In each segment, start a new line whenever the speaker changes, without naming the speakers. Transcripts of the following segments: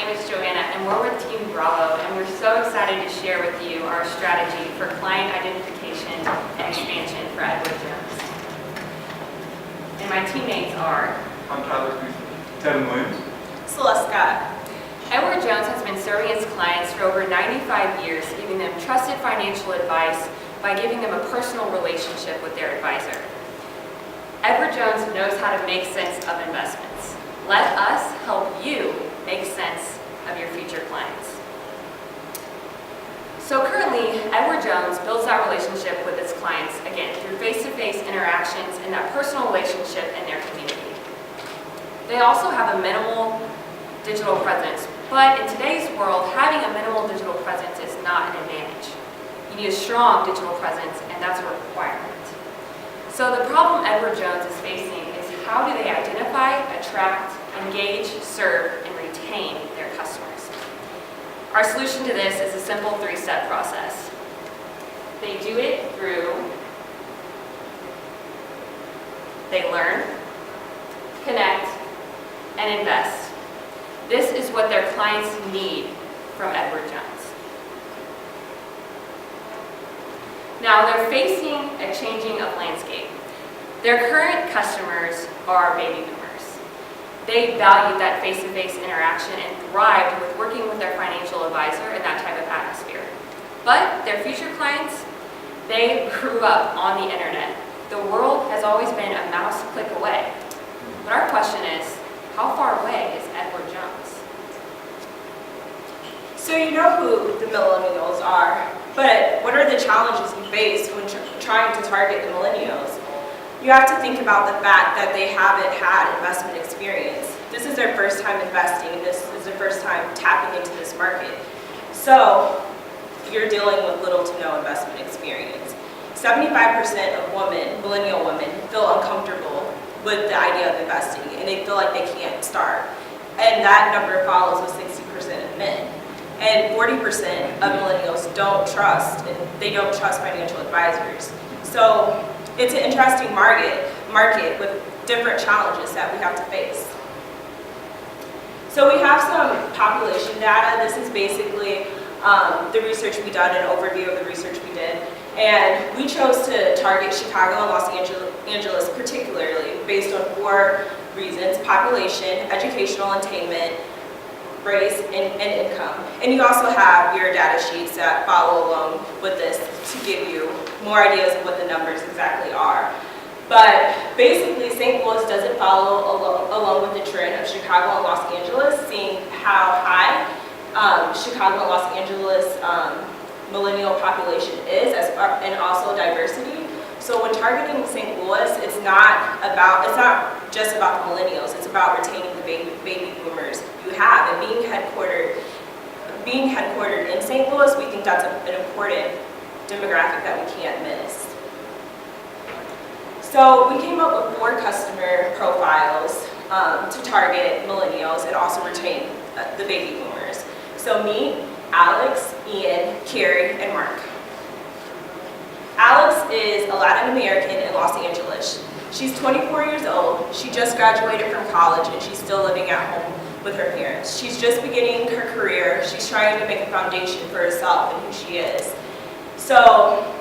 name is Joanna, and we're with Team Bravo, and we're so excited to share with you our strategy for client identification and expansion for Edward Jones. And my teammates are...
I'm Tyler Cruz. Devin Williams.
Celeste Scott.
Edward Jones has been serving its clients for over 95 years, giving them trusted financial advice by giving them a personal relationship with their advisor. Edward Jones knows how to make sense of investments. Let us help you make sense of your future clients. So currently, Edward Jones builds that relationship with its clients, again, through face-to-face interactions and that personal relationship in their community. They also have a minimal digital presence, but in today's world, having a minimal digital presence is not an advantage. You need a strong digital presence, and that's a requirement. So the problem Edward Jones is facing is how do they identify, attract, engage, serve, and retain their customers. Our solution to this is a simple three-step process. They do it through, they learn, connect, and invest. This is what their clients need from Edward Jones. Now they're facing a changing of landscape. Their current customers are baby boomers. They value that face-to-face interaction and thrived with working with their financial advisor in that type of atmosphere. But their future clients, they grew up on the internet. The world has always been a mouse click away. But our question is, how far away is Edward Jones?
So you know who the millennials are, but what are the challenges you face when trying to target the millennials? You have to think about the fact that they haven't had investment experience. This is their first time investing. This is their first time tapping into this market. So you're dealing with little to no investment experience. 75% of women, millennial women, feel uncomfortable with the idea of investing, and they feel like they can't start. And that number follows with 60% of men. And 40% of millennials don't trust, and they don't trust financial advisors. So it's an interesting market with different challenges that we have to face. So we have some population data. This is basically the research we done, an overview of the research we did. And we chose to target Chicago and Los Angeles particularly based on 4 reasons: population, educational attainment, race, and income. And you also have your data sheets that follow along with this to give you more ideas of what the numbers exactly are. But basically, St. Louis doesn't follow along with the trend of Chicago and Los Angeles, seeing how high Chicago and Los Angeles millennial population is, and also diversity. So when targeting St. Louis, it's not just about the millennials. It's about retaining the baby boomers you have, and being headquartered in St. Louis, we think that's an important demographic that we can't miss. So we came up with 4 customer profiles to target millennials and also retain the baby boomers. So me, Alex, Ian, Carrie, and Mark. Alex is a Latin American in Los Angeles. She's 24 years old. She just graduated from college, and she's still living at home with her parents. She's just beginning her career. She's trying to make a foundation for herself and who she is. So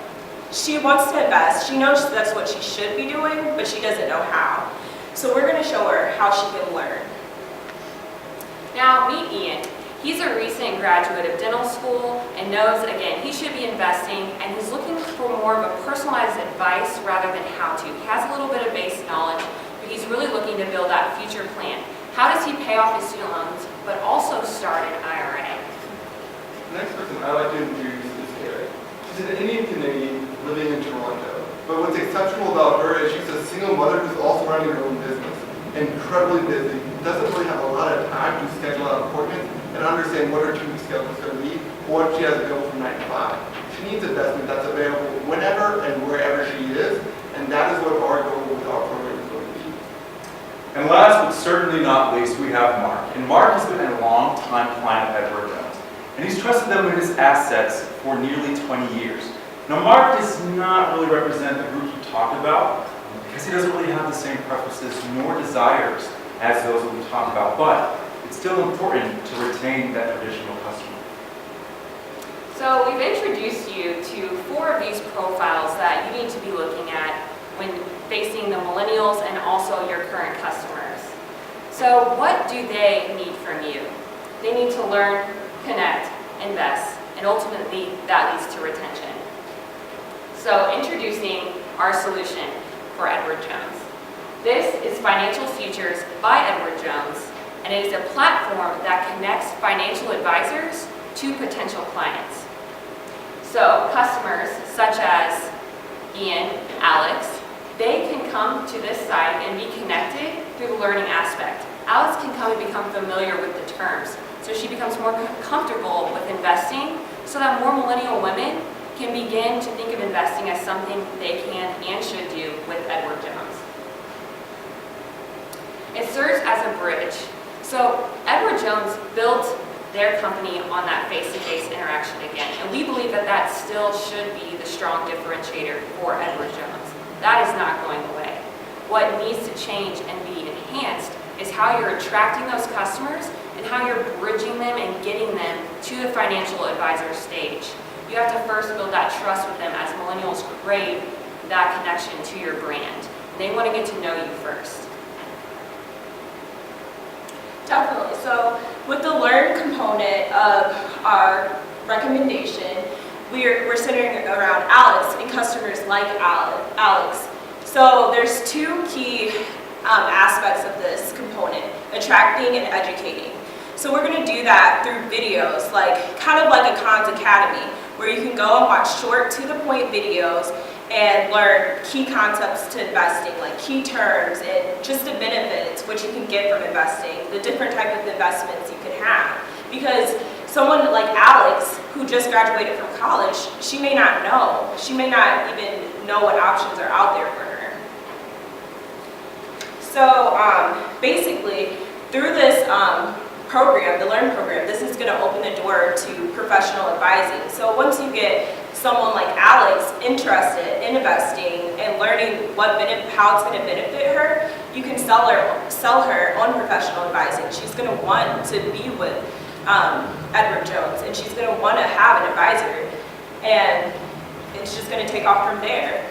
she wants to invest. She knows that's what she should be doing, but she doesn't know how. So we're going to show her how she can learn.
Now meet Ian. He's a recent graduate of dental school and knows, again, he should be investing, and he's looking for more of a personalized advice rather than how to. He has a little bit of base knowledge, but he's really looking to build that future plan. How does he pay off his student loans, but also start an IRA?
The next person I'd like to introduce is Carrie. She's an Indian Canadian living in Toronto. But what's exceptional about her is she's a single mother who's also running her own business. Incredibly busy, doesn't really have a lot of time to schedule out appointments and understand what her 2-week schedule is going to be or what she has available from 9 to 5. She needs investment that's available whenever and wherever she is, and that is what our goal with our program is going to be.
And last but certainly not least, we have Mark. And Mark has been a long-time client of Edward Jones, and he's trusted them with his assets for nearly 20 years. Now, Mark does not really represent the group he talked about, because he doesn't really have the same preferences nor desires as those that we talked about. But it's still important to retain that traditional customer.
So we've introduced you to 4 of these profiles that you need to be looking at when facing the millennials and also your current customers. So what do they need from you? They need to learn, connect, invest, and ultimately that leads to retention. So introducing our solution for Edward Jones. This is Financial Futures by Edward Jones, and it is a platform that connects financial advisors to potential clients. So customers such as Ian, Alex, they can come to this site and be connected through the learning aspect. Alex can come and become familiar with the terms, so she becomes more comfortable with investing so that more millennial women can begin to think of investing as something they can and should do with Edward Jones. It serves as a bridge. So Edward Jones built their company on that face-to-face interaction again, and we believe that that still should be the strong differentiator for Edward Jones. That is not going away. What needs to change and be enhanced is how you're attracting those customers and how you're bridging them and getting them to the financial advisor stage. You have to first build that trust with them as millennials crave that connection to your brand. They want to get to know you first.
Definitely. So with the learn component of our recommendation, we're centering around Alex and customers like Alex. So there's 2 key aspects of this component: attracting and educating. So we're going to do that through videos, kind of like a Khan's Academy, where you can go and watch short, to-the-point videos and learn key concepts to investing, like key terms and just the benefits, what you can get from investing, the different type of investments you can have. Because someone like Alex, who just graduated from college, she may not know. She may not even know what options are out there for her. So basically, through this program, the Learn program, this is going to open the door to professional advising. So once you get someone like Alex interested in investing and learning how it's going to benefit her, you can sell her on professional advising. She's going to want to be with Edward Jones, and she's going to want to have an advisor, and it's just going to take off from there.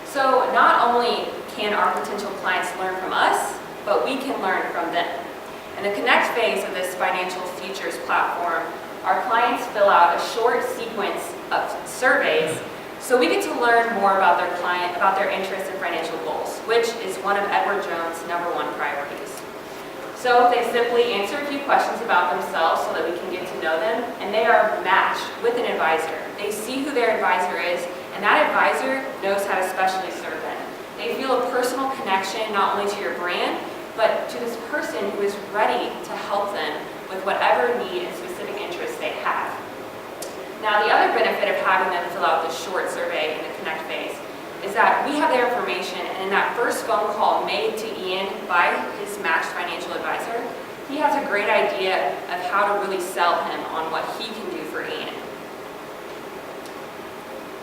So not only can our potential clients learn from us, but we can learn from them. In the Connect phase of this Financial Futures platform, our clients fill out a short sequence of surveys so we get to learn more about their interests and financial goals, which is one of Edward Jones' #1 priorities. So they simply answer a few questions about themselves so that we can get to know them, and they are matched with an advisor. They see who their advisor is, and that advisor knows how to specially serve them. They feel a personal connection not only to your brand, but to this person who is ready to help them with whatever need and specific interests they have. Now, the other benefit of having them fill out this short survey in the Connect phase is that we have their information, and in that first phone call made to Ian by his matched financial advisor, he has a great idea of how to really sell him on what he can do for Ian.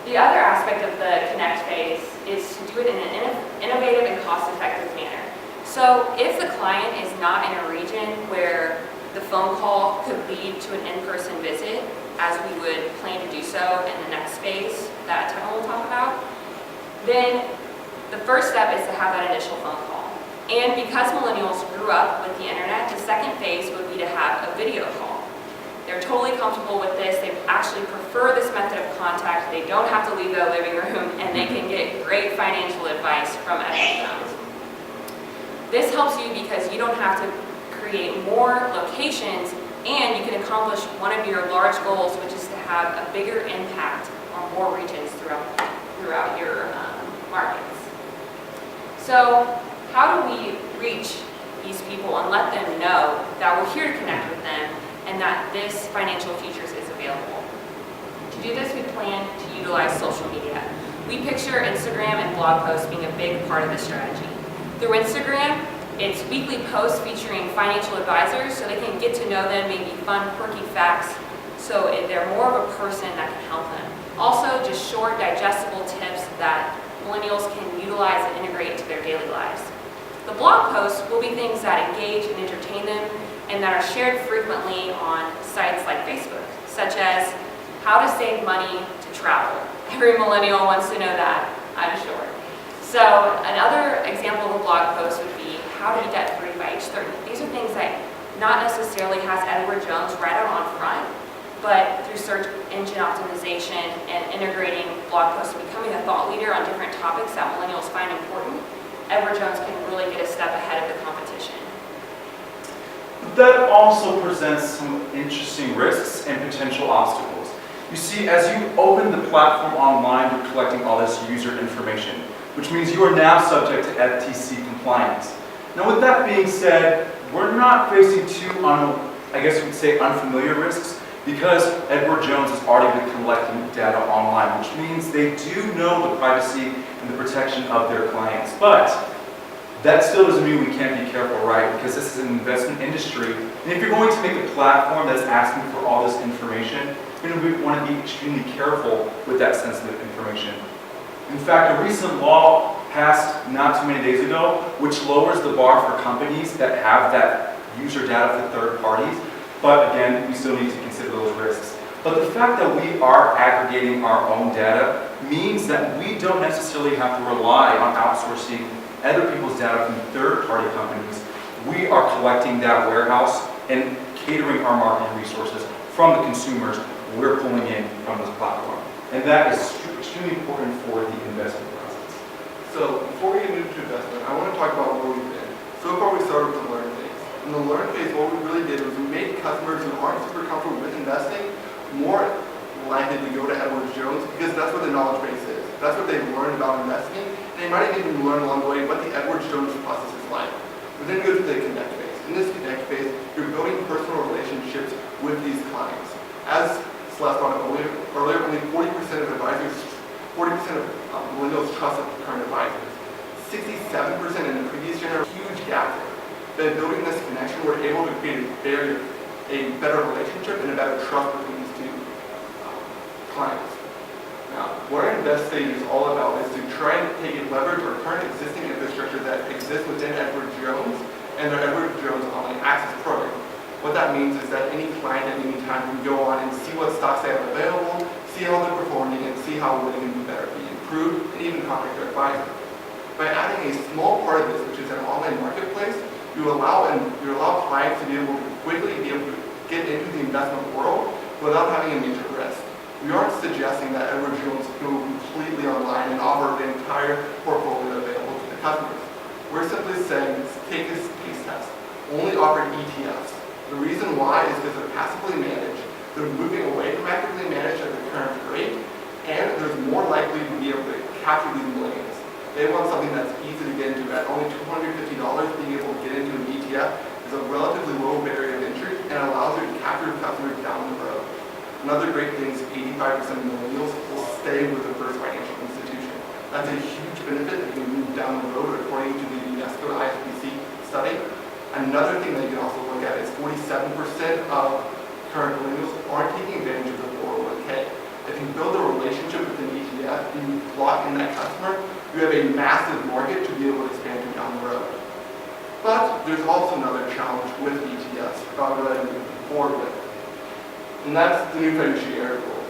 The other aspect of the Connect phase is to do it in an innovative and cost-effective manner. So if the client is not in a region where the phone call could lead to an in-person visit, as we would plan to do so in the next phase that Tevin will talk about, then the first step is to have that initial phone call. And because millennials grew up with the internet, the second phase would be to have a video call. They're totally comfortable with this. They actually prefer this method of contact. They don't have to leave their living room, and they can get great financial advice from Edward Jones. This helps you because you don't have to create more locations, and you can accomplish one of your large goals, which is to have a bigger impact on more regions throughout your markets. So how do we reach these people and let them know that we're here to connect with them and that this Financial Futures is available? To do this, we plan to utilize social media. We picture Instagram and blog posts being a big part of the strategy. Through Instagram, it's weekly posts featuring financial advisors so they can get to know them, maybe fun, quirky facts, so they're more of a person that can help them. Also, just short, digestible tips that millennials can utilize and integrate into their daily lives. The blog posts will be things that engage and entertain them and that are shared frequently on sites like Facebook, such as how to save money to travel. Every millennial wants to know that, I'm sure. So another example of a blog post would be how to be debt-free by age 30. These are things that not necessarily has Edward Jones right out on front, but through search engine optimization and integrating blog posts and becoming a thought leader on different topics that millennials find important, Edward Jones can really get a step ahead of the competition.
That also presents some interesting risks and potential obstacles. You see, as you open the platform online, you're collecting all this user information, which means you are now subject to FTC compliance. Now, with that being said, we're not facing too, I guess we'd say, unfamiliar risks, because Edward Jones has already been collecting data online, which means they do know the privacy and the protection of their clients. But that still doesn't mean we can't be careful, right? Because this is an investment industry, and if you're going to make a platform that's asking for all this information, we want to be extremely careful with that sensitive information. In fact, a recent law passed not too many days ago, which lowers the bar for companies that have that user data for third parties. But again, we still need to consider those risks. But the fact that we are aggregating our own data means that we don't necessarily have to rely on outsourcing other people's data from third-party companies. We are collecting that warehouse and catering our marketing resources from the consumers we're pulling in from this platform. And that is extremely important for the investment process.
So before we move to investment, I want to talk about where we've been. So far we started with the learn phase. In the learn phase, what we really did was we made customers who aren't super comfortable with investing more likely to go to Edward Jones because that's where the knowledge base is. That's what they've learned about investing. And they might even learn along the way what the Edward Jones process is like. We then go to the connect phase. In this connect phase, you're building personal relationships with these clients. As Celeste brought up earlier, only 40% of advisors, 40% of millennials trust current advisors. 67% in the previous generation, huge gap there. By building this connection, we're able to create a better relationship and a better trust between these two clients. Now, what our invest stage is all about is to try and take and leverage our current existing infrastructure that exists within Edward Jones and their Edward Jones online access program. What that means is that any client at any time can go on and see what stocks they have available, see how they're performing, and see how they can be better, be improved, and even contact their advisor. By adding a small part of this, which is an online marketplace, you allow clients to be able to quickly get into the investment world without having a major risk. We aren't suggesting that Edward Jones go completely online and offer the entire portfolio available to the customers. We're simply saying, take this case test. Only offer ETFs. The reason why is because they're passively managed, they're moving away from actively managed at the current rate, and there's more likely to be able to capture these millennials. They want something that's easy to get into. At only $250, being able to get into an ETF is a relatively low barrier of entry and allows you to capture customers down the road. Another great thing is 85% of millennials will stay with the first financial institution. That's a huge benefit that you can move down the road according to the UNESCO IFPC study. Another thing that you can also look at is 47% of current millennials aren't taking advantage of the 401k. If you build a relationship with an ETF and you lock in that customer, you have a massive market to be able to expand to down the road. But there's also another challenge with ETFs that I'm moving forward with. And that's the new fiduciary rule.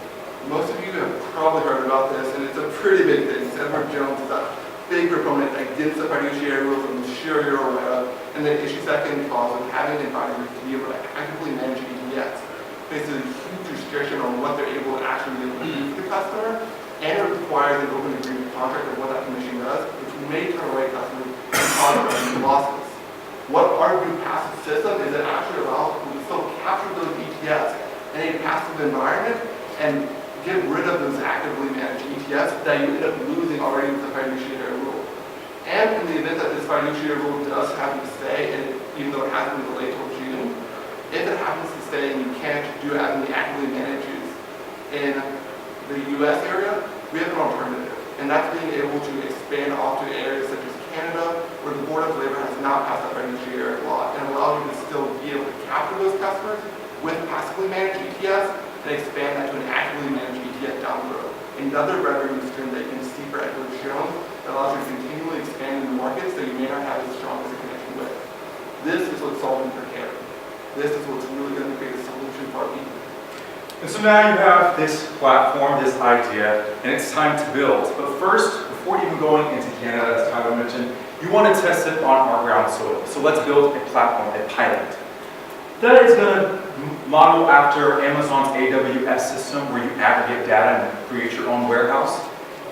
Most of you have probably heard about this, and it's a pretty big thing. Edward Jones is a big proponent against the fiduciary rules, I'm sure you're aware of, and the issues that can cause with having advisors to be able to actively manage ETFs. Faces a huge restriction on what they're able to actually be able to do for the customer, and it requires an open agreement contract of what that commission does, which may turn away customers and cause revenue losses. What our new passive system is, it actually allows people to still capture those ETFs in a passive environment and get rid of those actively managed ETFs that you end up losing already with the fiduciary rule. And in the event that this fiduciary rule does happen to stay, and even though it hasn't been delayed till June, if it happens to stay and you can't do as many actively managed in the US area, we have an alternative. And that's being able to expand off to areas such as Canada, where the Board of Labor has now passed a fiduciary law and allows you to still be able to capture those customers with passively managed ETFs and expand that to an actively managed ETF down the road. Another revenue stream that you can see for Edward Jones that allows you to continually expand in the markets that you may not have as strong as This is what's really going to create a solution for our people.
And so now you have this platform, this idea, and it's time to build. But first, before even going into Canada, as Tyler mentioned, you want to test it on our ground soil. So let's build a platform, a pilot. That is going to model after Amazon's AWS system, where you aggregate data and create your own warehouse.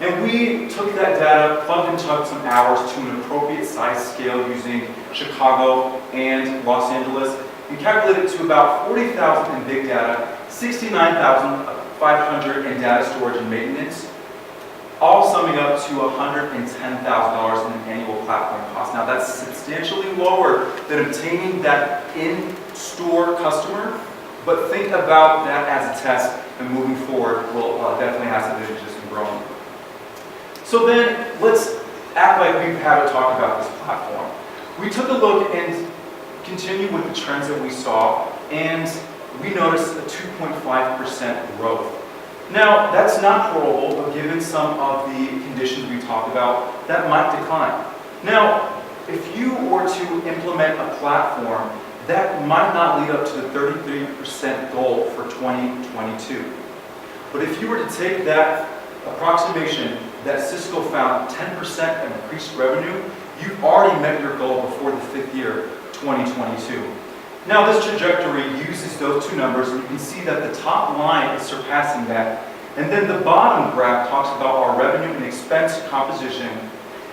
And we took that data, plugged and chugged some hours to an appropriate size scale using Chicago and Los Angeles, and calculated to about 40,000 in big data, 69,500 in data storage and maintenance, all summing up to $110,000 in an annual platform cost. Now that's substantially lower than obtaining that in-store customer, but think about that as a test, and moving forward, we'll definitely have some images and growing. So then, let's act like we haven't talked about this platform. We took a look and continued with the trends that we saw, and we noticed a 2.5% growth. Now, that's not horrible, but given some of the conditions we talked about, that might decline. Now, if you were to implement a platform, that might not lead up to the 33% goal for 2022. But if you were to take that approximation that Cisco found 10% increased revenue, you've already met your goal before the 5th year, 2022. Now this trajectory uses those two numbers, and you can see that the top line is surpassing that. And then the bottom graph talks about our revenue and expense composition.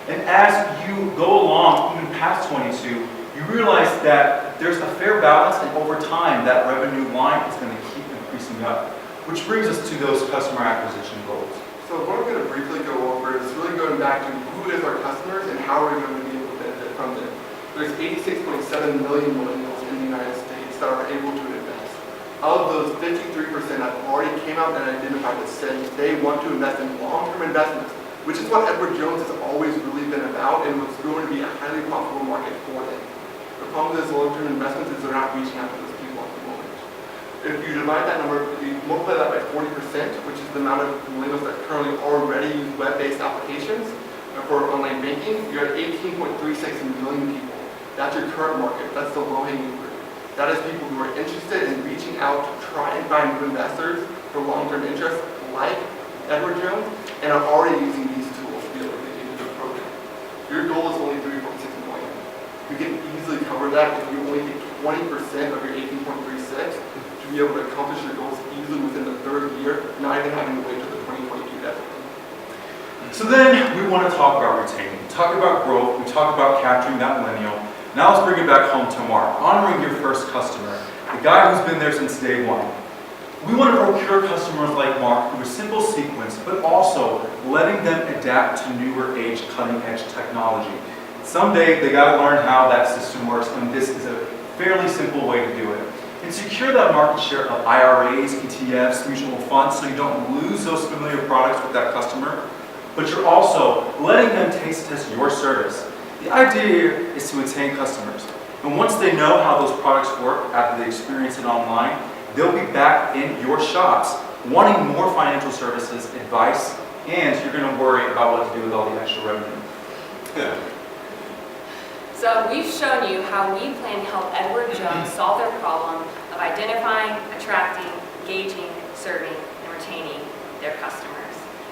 And as you go along, even past 22, you realize that there's a fair balance, and over time, that revenue line is going to keep increasing up. Which brings us to those customer acquisition goals.
So what I'm going to briefly go over is really going back to who is our customers and how are we going to be able to benefit from them. There's 86.7 million millennials in the United States that are able to invest. Out of those, 53% have already came out and identified that said they want to invest in long-term investments, which is what Edward Jones has always really been about and what's going to be a highly profitable market for them. The problem with those long-term investments is they're not reaching out to those people at the moment. If you divide that number, you multiply that by 40%, which is the amount of millennials that currently already use web-based applications for online banking, you're at 18.36 million people. That's your current market. That's the low-hanging fruit. That is people who are interested in reaching out to try and find new investors for long-term interests like Edward Jones and are already using these tools to be able to get into the program. Your goal is only 3.6 million. You can easily cover that if you only take 20% of your 18.36 to be able to accomplish your goals easily within the 3rd year, not even having to wait till the 2022 deadline.
So then we want to talk about retaining, talk about growth, we talk about capturing that millennial. Now let's bring it back home to Mark, honoring your first customer, the guy who's been there since day one. We want to procure customers like Mark through a simple sequence, but also letting them adapt to newer age, cutting edge technology. Someday they got to learn how that system works, and this is a fairly simple way to do it. And secure that market share of IRAs, ETFs, mutual funds, so you don't lose those familiar products with that customer, but you're also letting them taste test your service. The idea is to attain customers. And once they know how those products work after they experience it online, they'll be back in your shops wanting more financial services, advice, and you're going to worry about what to do with all the extra revenue.
Yeah.
So we've shown you how we plan to help Edward Jones solve their problem of identifying, attracting, engaging, serving, and retaining their customers.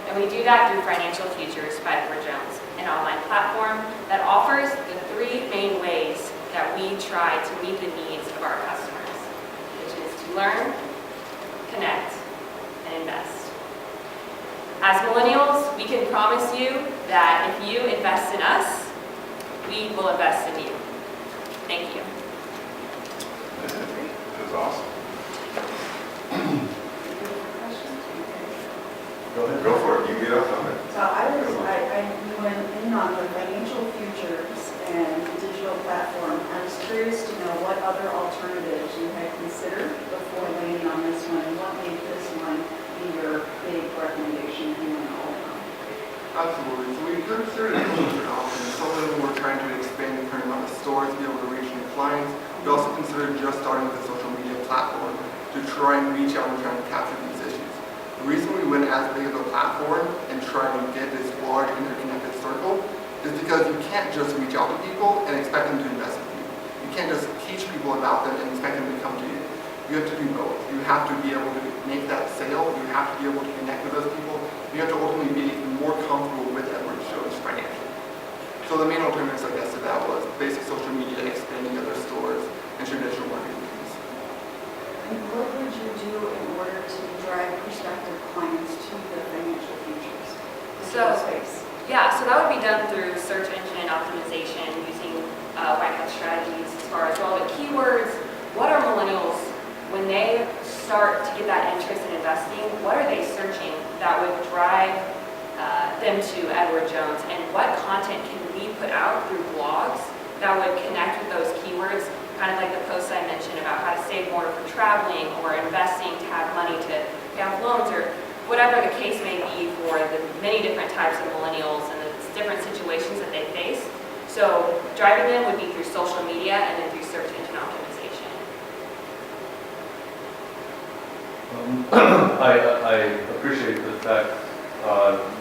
And we do that through Financial Futures by Edward Jones, an online platform that offers the 3 main ways that we try to meet the needs of our customers, which is to learn, connect, and invest. As millennials, we can promise you that if you invest in us, we will invest in you. Thank you.
That was awesome.
Go ahead.
Go for it. You get up on it.
So I went in on the financial futures and digital platform. I was curious to know what other alternatives you had considered before landing on this one, and what made this one be your big recommendation you went all in on.
Absolutely. So we considered a couple different options. Some of them were trying to expand the current amount of stores to be able to reach new clients. We also considered just starting with a social media platform to try and reach out and try and capture these issues. The reason we went as big of a platform and try to get this large interconnected circle is because you can't just reach out to people and expect them to invest with you. You can't just teach people about them and expect them to come to you. You have to do both. You have to be able to make that sale. You have to be able to connect with those people. You have to ultimately be more comfortable with Edward Jones financially. So the main alternatives, I guess, to that was basic social media, expanding other stores, and traditional marketing tools.
And what would you do in order to drive prospective clients to the financial futures?
So-
Space.
Yeah, so that would be done through search engine optimization using white hat strategies as far as relevant keywords. What are millennials, when they start to get that interest in investing, what are they searching that would drive them to Edward Jones? And what content can we put out through blogs that would connect with those keywords, kind of like the posts I mentioned about how to save more for traveling or investing to have money to pay off loans or whatever the case may be for the many different types of millennials and the different situations that they face. So driving them would be through social media and then through search engine optimization.
I appreciate the fact,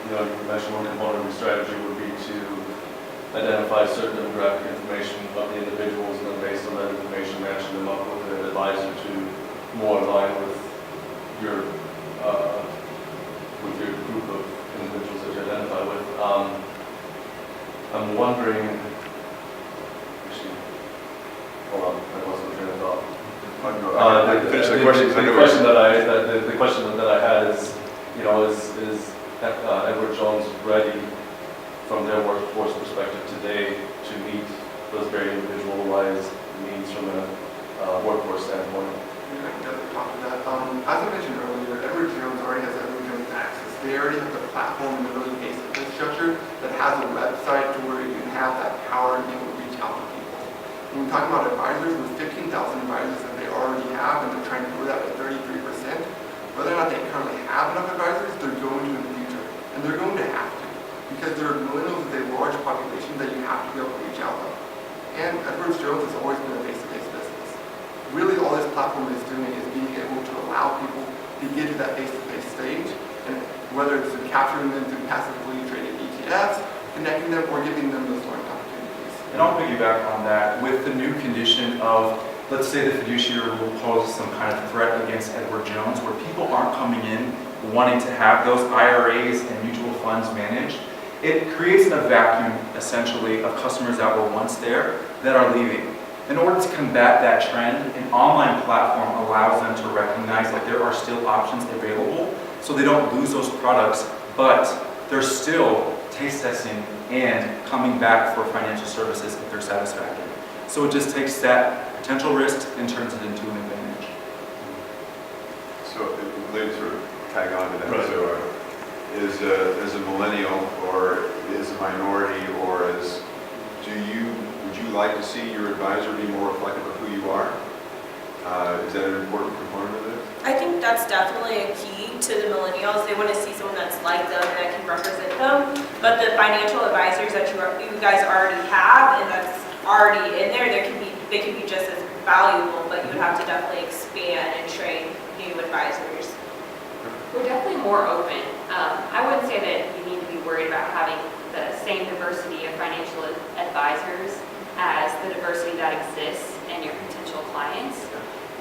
you mentioned one component of the strategy would be to identify certain demographic information about the individuals and then based on that information matching them up with an advisor to more align with your group of individuals that you identify with. I'm wondering, actually, hold on, I lost my train of thought.
I can finish the question.
The question that I had is, is Edward Jones ready from their workforce perspective today to meet those very individualized needs from a workforce standpoint?
I can definitely talk to that. As I mentioned earlier, Edward Jones already has Edward Jones Access. They already have the platform and the really basic infrastructure that has a website to where you can have that power and be able to reach out to people. When we talk about advisors, with 15,000 advisors that they already have, and they're trying to grow that by 33%, whether or not they currently have enough advisors, they're going to in the future. And they're going to have to, because there are millennials with a large population that you have to be able to reach out to. And Edward Jones has always been a face-to-face business. Really, all this platform is doing is being able to allow people to get to that face-to-face stage, and whether it's capturing them through passively traded ETFs, connecting them, or giving them those learning opportunities.
And I'll piggyback on that with the new condition of, let's say the fiduciary will pose some kind of threat against Edward Jones, where people aren't coming in wanting to have those IRAs and mutual funds managed. It creates a vacuum, essentially, of customers that were once there that are leaving. In order to combat that trend, an online platform allows them to recognize that there are still options available so they don't lose those products, but they're still taste testing and coming back for financial services if they're satisfactory. So it just takes that potential risk and turns it into an advantage.
So, Lynn, sort of tag on to that.
Right.
So, as a millennial, or as a minority, or would you like to see your advisor be more reflective of who you are? Is that an important component of it?
I think that's definitely a key to the millennials. They want to see someone that's like them and that can represent them. But the financial advisors that you guys already have and that's already in there, they can be just as valuable, but you would have to definitely expand and train new advisors.
We're definitely more open. I wouldn't say that you need to be worried about having the same diversity of financial advisors as the diversity that exists in your potential clients.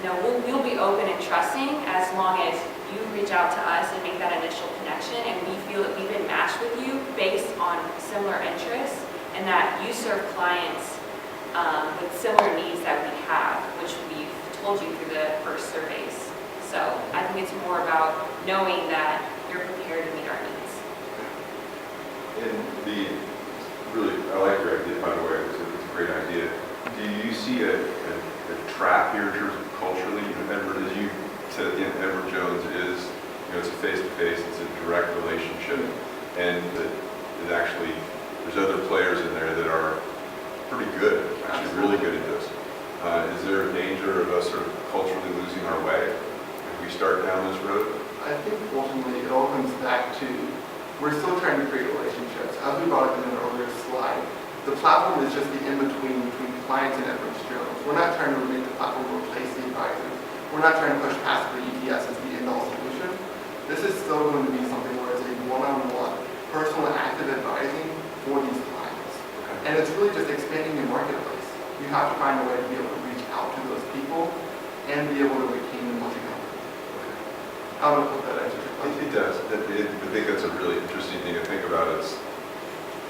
We'll be open and trusting as long as you reach out to us and make that initial connection and we feel that we've been matched with you based on similar interests and that you serve clients with similar needs that we have, which we've told you through the first surveys. So I think it's more about knowing that you're prepared to meet our needs.
And I like your idea, by the way. It's a great idea. Do you see a trap here in terms of culturally? Edward, as you said at the end, Edward Jones is, it's a face-to-face, it's a direct relationship, and that actually there's other players in there that are pretty good, actually really good at this. Is there a danger of us sort of culturally losing our way if we start down this road?
I think ultimately it all comes back to, we're still trying to create relationships. As we brought up in an earlier slide, the platform is just the in-between between clients and Edward Jones. We're not trying to make the platform replace the advisors. We're not trying to push past the ETS as the end-all solution. This is still going to be something where it's a one-on-one, personal and active advising for these clients.
Okay.
And it's really just expanding your marketplace. you have to find a way to be able to reach out to those people and be able to retain them once you have them. I don't know if that answers your question.
It does. I think that's a really interesting thing to think about is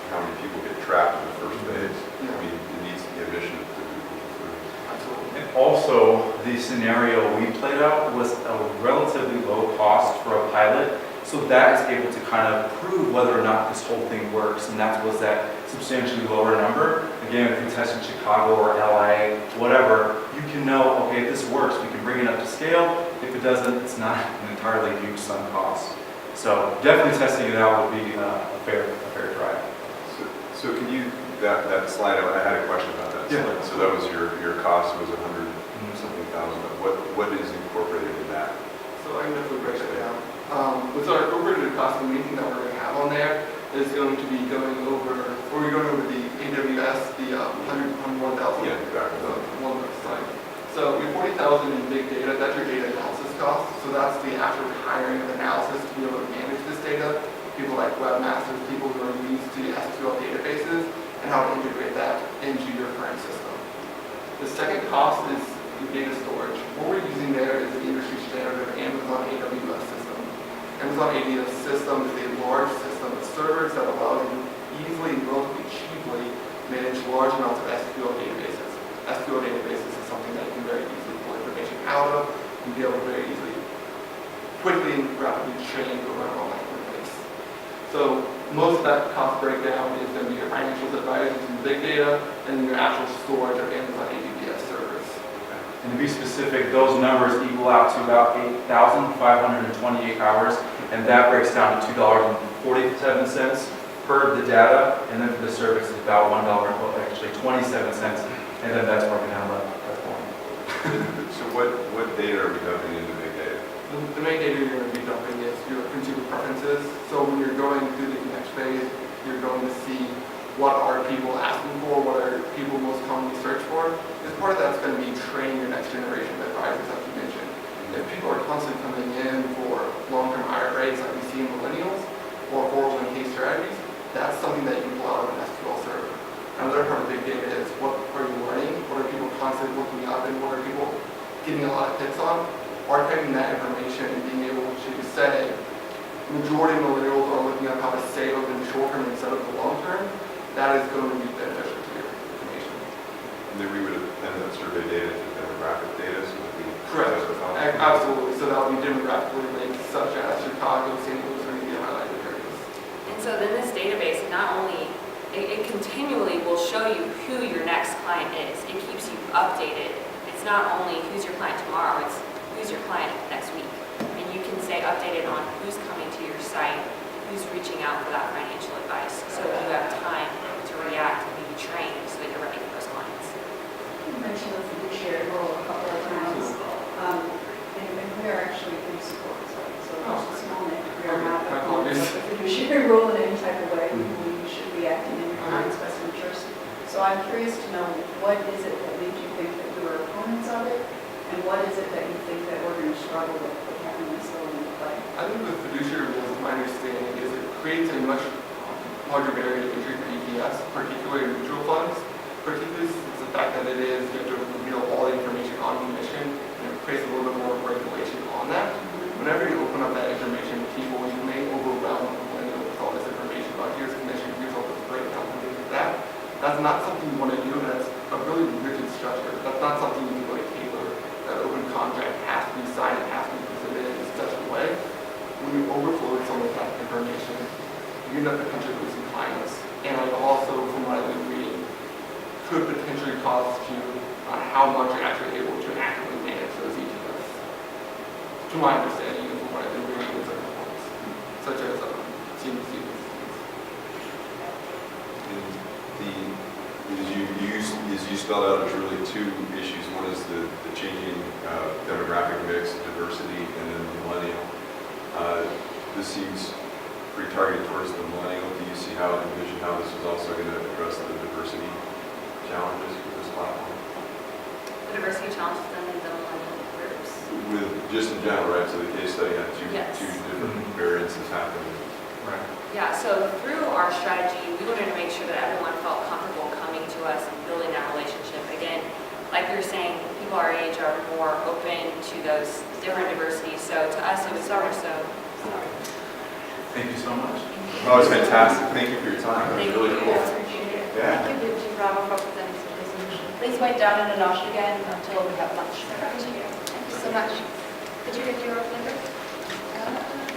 how many people get trapped in the first phase. I mean, it needs to be a mission to move people through.
Absolutely.
And also, the scenario we played out was a relatively low cost for a pilot, so that is able to kind of prove whether or not this whole thing works, and that was that substantially lower number. Again, if you test in Chicago or LA, whatever, you can know, okay, if this works, we can bring it up to scale. If it doesn't, it's not an entirely huge sunk cost. So definitely testing it out would be a fair try.
So can you, that slide, I had a question about that
Yeah.
slide. So that was your cost was 100 something thousand. What is incorporated in that?
So I can definitely break that down. With our incorporated cost, the main thing that we're going to have on there is going to be going over the AWS, the 101,000.
Yeah, exactly.
One slide. So we have 40,000 in big data, that's your data analysis cost. So that's the actual hiring of analysis to be able to manage this data. People like webmasters, people who are used to SQL databases, and how to integrate that into your current system. The second cost is the data storage. What we're using there is the industry standard of Amazon AWS system. Amazon AWS system is a large system of servers that allows you easily and relatively cheaply manage large amounts of SQL databases. SQL databases is something that you can very easily pull information out of and be able to very easily, quickly and rapidly train over an online database. So most of that cost breakdown is going to be your financials advisors and big data, and then your actual storage of Amazon AWS servers.
And to be specific, those numbers equal out to about 8,528 hours, and that breaks down to $2.47 per the data, and then for the service is about $1, well, actually 27 cents, and then that's broken down by point.
So what data are we dumping into big data?
The main data you're going to be dumping is your consumer preferences. So when you're going through the connect phase, you're going to see what are people asking for, what are people most commonly search for. As part of that's going to be training your next generation of advisors, as you mentioned. If people are constantly coming in for long-term IRAs like we see in millennials, or 401k strategies, that's something that you can pull out of an SQL server. Another part of big data is what are you learning, what are people constantly looking up, and what are people getting a lot of hits on. Archiving that information and being able to say, majority of millennials are looking up how to save up in the short term instead of the long term, that is going to be beneficial to your information.
And then we would append that survey data to demographic data so that we
Correct.
specify.
Absolutely. So that will be demographically linked, such as Chicago, St. Louis, are going to be highlighted areas.
And so then this database, not only, it continually will show you who your next client is. It keeps you updated. It's not only who's your client tomorrow, it's who's your client next week. And you can stay updated on who's coming to your site, who's reaching out for that financial advice, so you have time to react and be trained so that you're ready for those clients.
You mentioned the fiduciary role a couple of times, and we are actually food support, so just a small nit. We are not opposed to the fiduciary role in any type of way. We should be acting in your client's best interest. So I'm curious to know, what is it that made you think that we were opponents of it, and what is it that you think that we're going to struggle with having this role in play?
I think the fiduciary rules, my understanding, is it creates a much larger barrier to entry for ETFs, particularly in mutual funds, particularly since the fact that it is, you have to reveal all the information on commission, and it creates a little bit more regulation on that. Whenever you open up that information to people, you may overwhelm the millennial with all this information about here's commission, here's all this breakdown, and things like that. That's not something you want to do, and that's a really rigid structure. That's not something you can really tailor. That open contract has to be signed, it has to be presented in such a way. When you overflow some of that information, you end up potentially losing clients. And I also, from what I've been reading, could potentially cost you on how much you're actually able to actively manage those ETFs. To my understanding, and from what I've been reading in certain reports, such as CMC.
As you spelled out, there's really two issues. One is the changing demographic mix, diversity, and then the millennial. This seems pretty targeted towards the millennial. Do you see how, envision how this is also going to address the diversity challenges with this platform?
The diversity challenges in the millennial groups.
With just in general, right? So the case study had two
Yes.
different variances happening.
Right.
Yeah, so through our strategy, we wanted to make sure that everyone felt comfortable coming to us and building that relationship. are more open to those different diversities. So to us, it was more so.
Thank you so much.
Oh, it's fantastic. Thank you for your time. That was
Thank
really
you.
cool.
Appreciate it.
Yeah.
Thank you, Chief Bravo, for presenting some resolution. Please wait down in the lounge again until we have lunch. Thank you so much. Did you get your flavor?